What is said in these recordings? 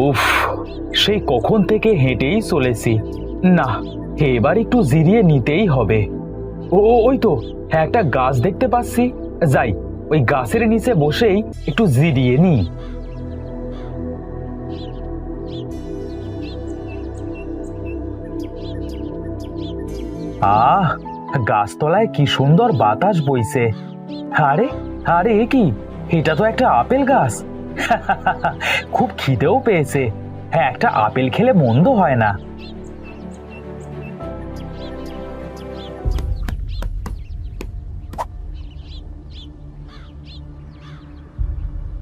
উফ, সেই কখন থেকে হেঁটেই চলেছি। না, এবার একটু জিরিয়ে নিতেই হবে। ওই তো একটা গাছ দেখতে পাচ্ছি, যাই ওই গাছের নিচে বসেই একটু জিরিয়ে নিই। আহ, গাছতলায় কি সুন্দর বাতাস বইছে। আরে আরে, এ কি? এটা তো একটা আপেল গাছ। খুব খিদেও পেয়েছে। হ্যাঁ, একটা আপেল খেলে মন্দ হয় না।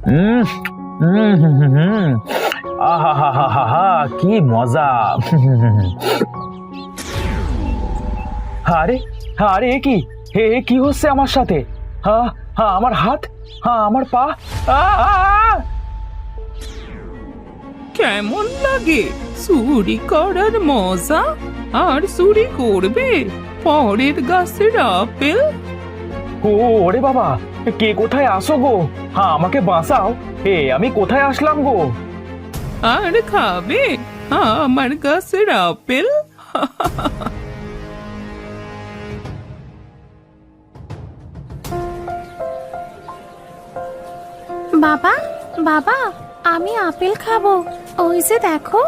হুম হুম হুম হুম, আহা হা হা হা হা, কি মজা। আরে আরে, এ কি? কি হচ্ছে আমার সাথে? হ্যাঁ হ্যাঁ, আমার হাত, হ্যাঁ আমার পা। আ, আ, আ! কেমন লাগে চুরি করার মজা? আর চুরি করবে পরের গাছের আপেল? ওরে বাবা, কে কোথায় আসো গো? হ্যাঁ, আমাকে বাঁচাও। আমি কোথায় আসলাম গো? আর খাবে আমার গাছের আপেল? বাবা, বাবা, আমি আপেল খাবো। ওই যে দেখো,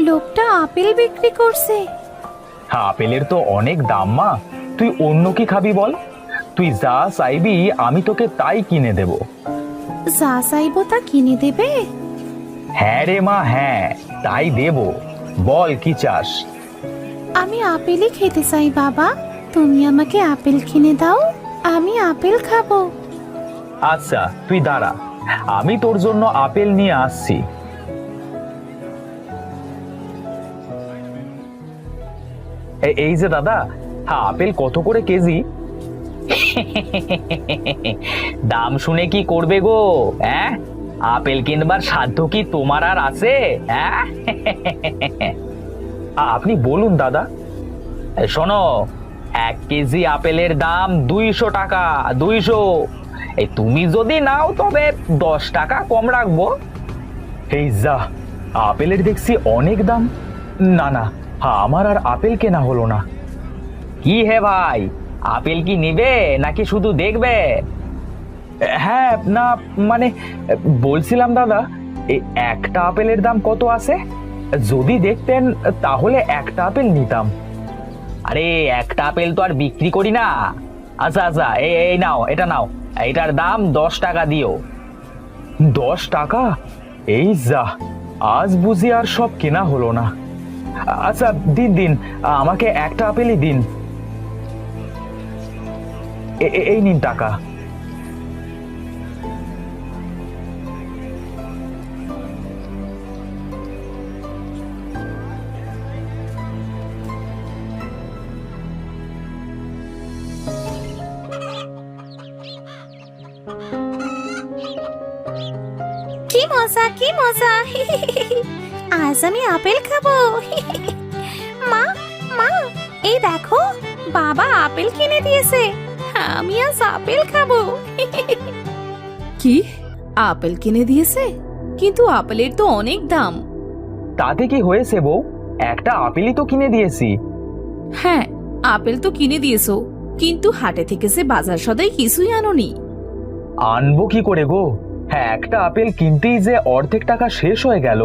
লোকটা আপেল বিক্রি করছে। হ্যাঁ, আপেলের তো অনেক দাম মা। তুই অন্য কি খাবি বল? তুই যা চাইবি আমি তোকে তাই কিনে দেব। যা চাইবো তা কিনে দেবে? হ্যাঁ রে মা, হ্যাঁ, তাই দেব। বল কি চাস? আমি আপেলই খেতে চাই বাবা। তুমি আমাকে আপেল কিনে দাও, আমি আপেল খাবো। আচ্ছা, তুই দাঁড়া, আমি তোর জন্য আপেল নিয়ে আসছি। এই যে দাদা, হ্যাঁ, আপেল কত করে কেজি? দাম শুনে কি করবে গো? হ্যাঁ, আপেল কিনবার সাধ্য কি তোমার আর আছে? হ্যাঁ, আপনি বলুন দাদা। শোনো, 1 কেজি আপেলের দাম 200 টাকা। 200। এই তুমি যদি নাও তবে 10 টাকা কম রাখবো। এই যা, আপেলের দেখছি অনেক দাম। না না, আমার আর আপেল কেনা হলো না। কি হে ভাই, আপেল কি নিবে নাকি শুধু দেখবে? হ্যাঁ, না মানে বলছিলাম দাদা, এই একটা আপেলের দাম কত আছে? যদি দেখতেন তাহলে একটা আপেল নিতাম। আরে, একটা আপেল তো আর বিক্রি করি না। আচ্ছা আচ্ছা, এই নাও, এটা নাও। এটার দাম 10 টাকা দিও। 10 টাকা? এই যা, আজ বুঝি আর সব কেনা হলো না। আচ্ছা, দিন দিন, আমাকে একটা আপেলই দিন। এই নিন টাকা। কি মজা, কি মজা। আজ আমি আপেল খাবো। মা, মা, এই দেখো, বাবা আপেল কিনে দিয়েছে। আমি আজ আপেল খাবো। কি, আপেল কিনে দিয়েছে? কিন্তু আপেলের তো অনেক দাম। তাতে কি হয়েছে বউ? একটা আপেলই তো কিনে দিয়েছি। হ্যাঁ, আপেল তো কিনে দিয়েছো, কিন্তু হাটে থেকে যে বাজার সদাই কিছুই আনোনি। আনবো কি করে গো? হ্যাঁ, একটা আপেল কিনতেই যে অর্ধেক টাকা শেষ হয়ে গেল।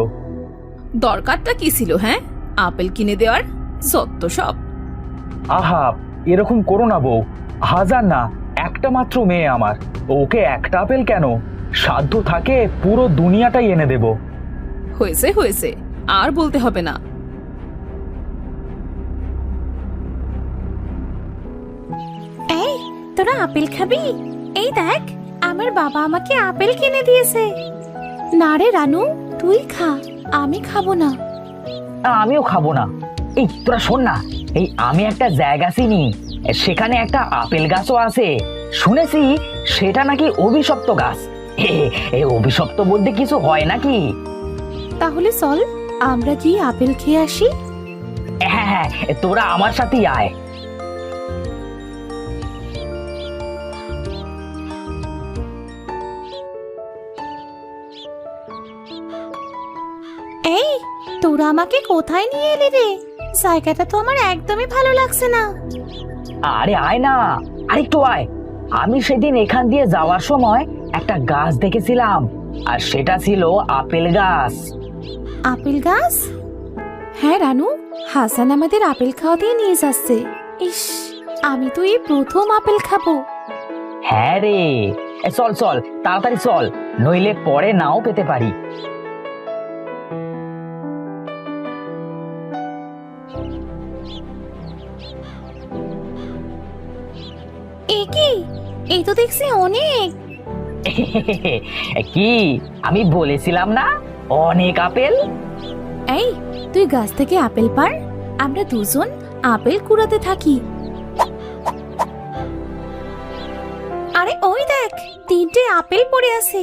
দরকারটা কি ছিল? হ্যাঁ, আপেল কিনে দেওয়ার সত্য সব। আহা, এরকম করো না বউ। হাজার না, একটা মাত্র মেয়ে আমার, ওকে একটা আপেল কেন? সাধ্য থাকে পুরো দুনিয়াটাই এনে দেব। হয়েছে হয়েছে, আর বলতে হবে না। এই, তোরা আপেল খাবি? এই দেখ, আমার বাবা আমাকে আপেল কিনে দিয়েছে। না রে রানু, তুই খা, আমি খাবো না। আমিও খাবো না। এই তোরা শোন না, এই আমি একটা জায়গা চিনি, সেখানে একটা আপেল গাছও আছে। শুনেছি সেটা নাকি অভিশপ্ত গাছ। এই অভিশপ্ত বলতে কিছু হয় নাকি? তাহলে চল, আমরা কি আপেল খেয়ে আসি? হ্যাঁ হ্যাঁ, তোরা আমার সাথেই আয়। তোরা আমাকে কোথায় নিয়ে এলি রে? জায়গাটা তো আমার একদমই ভালো লাগছে না। আরে আয় না, আরেকটু আয়। আমি সেদিন এখান দিয়ে যাওয়ার সময় একটা গাছ দেখেছিলাম, আর সেটা ছিল আপেল গাছ। আপেল গাছ? হ্যাঁ রানু, হাসান আমাদের আপেল খাওয়া দিয়ে নিয়ে যাচ্ছে। ইস, আমি তো এই প্রথম আপেল খাবো। হ্যাঁ রে, চল চল তাড়াতাড়ি চল, নইলে পরে নাও পেতে পারি। এ কি? এই তো দেখছি অনেক। কি আমি বলেছিলাম না, অনেক আপেল। এই, তুই গাছ থেকে আপেল পার, আমরা দুজন আপেল কুড়াতে থাকি। আরে ওই দেখ, 3টে আপেল পড়ে আছে।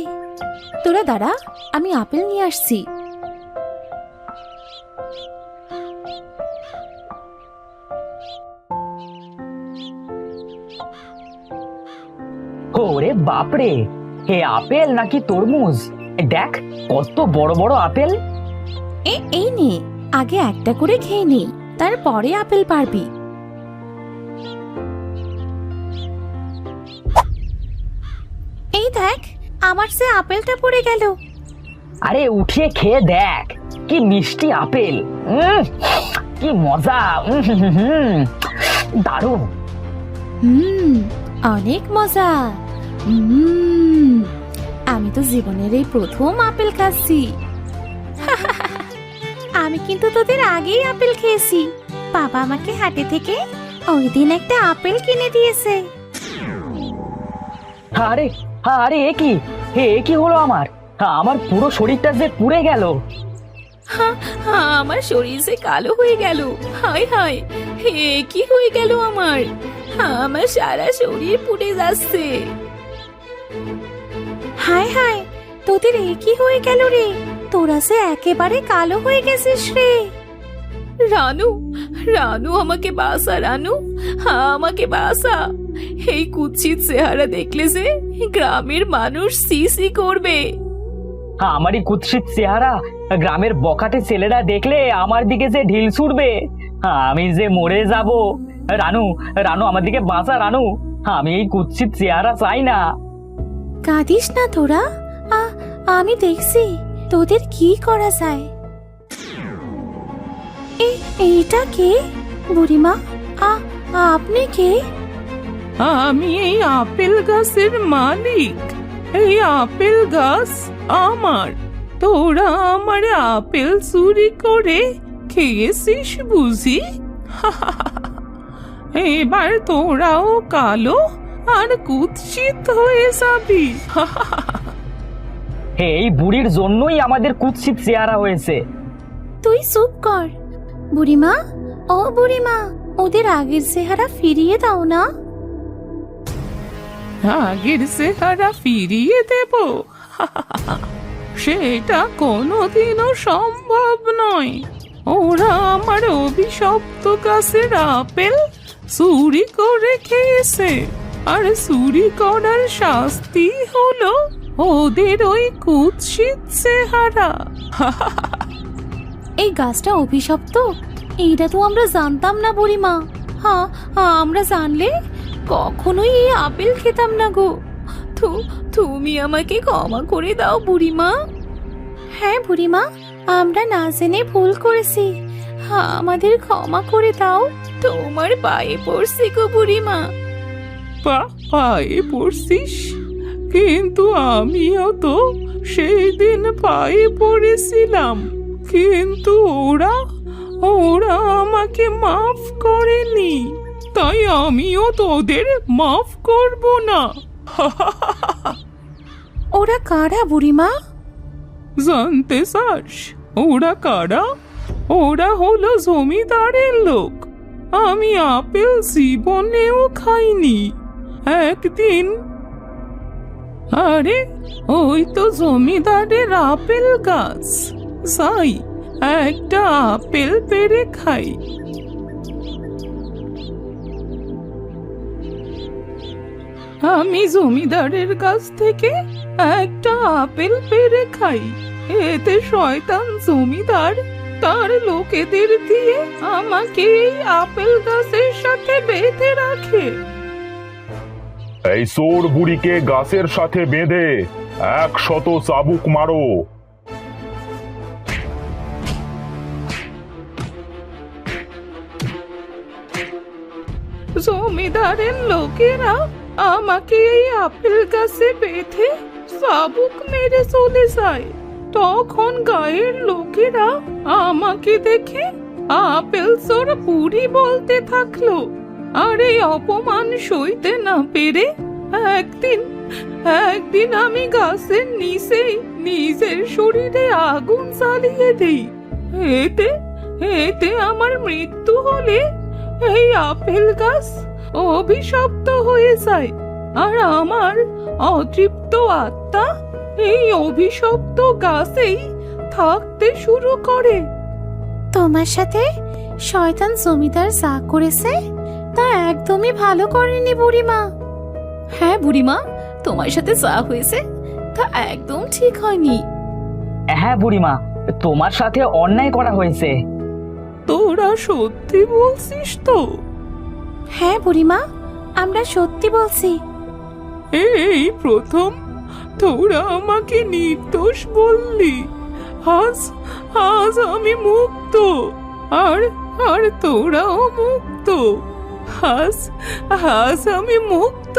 তোরা দাঁড়া, আমি আপেল নিয়ে আসছি। ওরে বাপরে, হে আপেল নাকি তরমুজ? দেখ কত বড় বড় আপেল। এই নে, আগে একটা করে খেয়ে নে, তারপরে আপেল পারবি। এই দেখ, আমার সে আপেলটা পড়ে গেল। আরে উঠিয়ে খেয়ে দেখ, কি মিষ্টি আপেল। কি মজা, দারুণ। অনেক মজা। আমি তো জীবনের এই প্রথম আপেল খাচ্ছি। আমি কিন্তু তোদের আগেই আপেল খেয়েছি। বাবা আমাকে হাটে থেকে ওই দিন একটা আপেল কিনে দিয়েছে। আরে আরে এ কি হলো আমার? আমার পুরো শরীরটা যে পুড়ে গেল। আমার শরীর যে কালো হয়ে গেল। হায় হায়, কি হয়ে গেল আমার? আমার সারা শরীর পুড়ে যাচ্ছে। হায় হায়, তোদের এ কি হয়ে গেল রে? তোরা যে একেবারে কালো হয়ে গেছিস রে। রানু, রানু আমাকে বাঁচা, রানু আমাকে বাঁচা। এই কুৎসিত চেহারা দেখলে যে গ্রামের মানুষ সি করবে। আমারই কুৎসিত চেহারা গ্রামের বখাটে ছেলেরা দেখলে আমার দিকে যে ঢিল ছুড়বে, আমি যে মরে যাব। রানু, রানু আমার দিকে বাঁচা রানু, আমি এই কুৎসিত চেহারা চাই না। কাঁদিস না তোরা, আমি দেখছি তোদের কি করা যায়। এইটা কে বুড়িমা? আপনি কে? আমি এই আপেল গাছের মালিক। এই আপেল গাছ আমার। তোরা আমার আপেল চুরি করে খেয়েছিস বুঝি? এবার তোরাও কালো আর কুৎসিত হয়ে যাবি। এই বুড়ির জন্যই আমাদের কুৎসিত চেহারা হয়েছে। তুই চুপ কর বুড়িমা। ও বুড়িমা, ওদের আগের চেহারা ফিরিয়ে দাও না। আগের চেহারা ফিরিয়ে দেব? সেটা কোনোদিনও সম্ভব নয়। ওরা আমার অভিশপ্ত গাছের আপেল চুরি করে খেয়েছে, আর চুরি করার শাস্তি হলো ওদের ওই কুৎসিত চেহারা। এই গাছটা অভিশপ্ত, এইটা তো আমরা জানতাম না বুড়িমা। আমরা জানলে কখনোই এই আপেল খেতাম না গো। তুমি আমাকে ক্ষমা করে দাও বুড়িমা। হ্যাঁ বুড়িমা, আমরা না জেনে ভুল করেছি, আমাদের ক্ষমা করে দাও। তোমার পায়ে পড়ছি গো বুড়িমা। পায়ে পড়ছিস? কিন্তু আমিও তো সেই দিন পায়ে পড়েছিলাম, কিন্তু ওরা আমাকে মাফ করেনি, তাই আমিও তোদের মাফ করব না। ওরা কারা বুড়িমা? জানতে চাস ওরা কারা? ওরা হলো জমিদারের লোক। আমি আপেল জীবনেও খাইনি। একদিন, আরে ওই তো জমিদারের আপেল গাছ, যাই একটা আপেল পেড়ে খাই। আমি জমিদারের কাছ থেকে একটা আপেল পেড়ে খাই, এতে শয়তান জমিদার তার লোকেদের দিয়ে আমাকে এই আপেল গাছের সাথে বেঁধে রাখে। এই সোর বুড়িকে গাছের সাথে বেঁধে 100 চাবুক মারো। জমিদারের লোকেরা আমাকে এই আপেল গাছে বেঁধে চাবুক মেরে চলে যায়। তখন গায়ের লোকেরা আমাকে দেখে আপেল চোর বুড়ি বলতে থাকলো। আর এই অপমান সইতে না পেরে একদিন আমি গাছের নিচেই নিজের শরীরে আগুন জ্বালিয়ে দিই। এতে আমার মৃত্যু হলে এই আপেল গাছ অভিশপ্ত হয়ে যায়, আর আমার অতৃপ্ত আত্মা এই অভিশপ্ত গাছেই থাকতে শুরু করে। তোমার সাথে শয়তান জমিদার যা করেছে তা একদমই ভালো করেনি বুড়িমা। হ্যাঁ বুড়িমা, তোমার সাথে যা হয়েছে তা একদম ঠিক হয়নি। হ্যাঁ বুড়িমা, তোমার সাথে অন্যায় করা হয়েছে। তোরা সত্যি বলছিস তো? হ্যাঁ বুড়িমা, আমরা সত্যি বলছি। এই প্রথম তোরা আমাকে নির্দোষ বললি। আজ আমি মুক্ত, আর তোরাও মুক্ত। আজ আমি মুক্ত।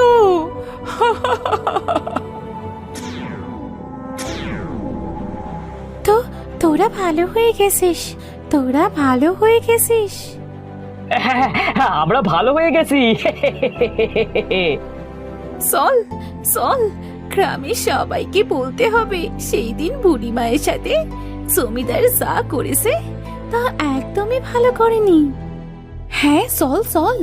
তো তোরা ভালো হয়ে গেছিস, তোরা ভালো হয়ে গেছিস। হ্যাঁ, আমরা ভালো হয়ে গেছি। চল চল, গ্রামের সবাইকে বলতে হবে সেই দিন বুড়ি মায়ের সাথে জমিদার যা করেছে তা একদমই ভালো করেনি। হ্যাঁ চল চল।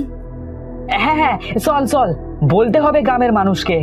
হ্যাঁ, চল চল, বলতে হবে গ্রামের মানুষকে।